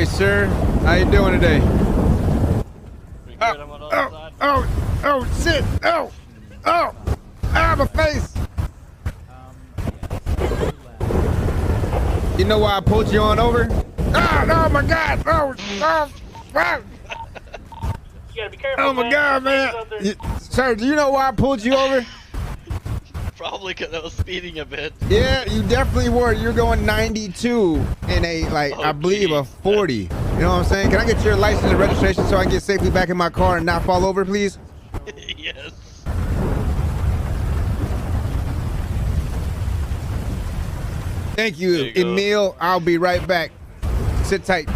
Hey, sir. How you doing today? Oh, shit. Oh, my face. You know why I pulled you on over? Oh my God. Oh. You gotta be careful. Oh my God, man. Sir, do you know why I pulled you over? Probably because I was speeding a bit. Yeah, you definitely were. You're going 92 in a, I believe a 40. You know what I'm saying? Can I get your license and registration so I can get safely back in my car and not fall over, please? Yes. Thank you, Emil. I'll be right back. Sit tight.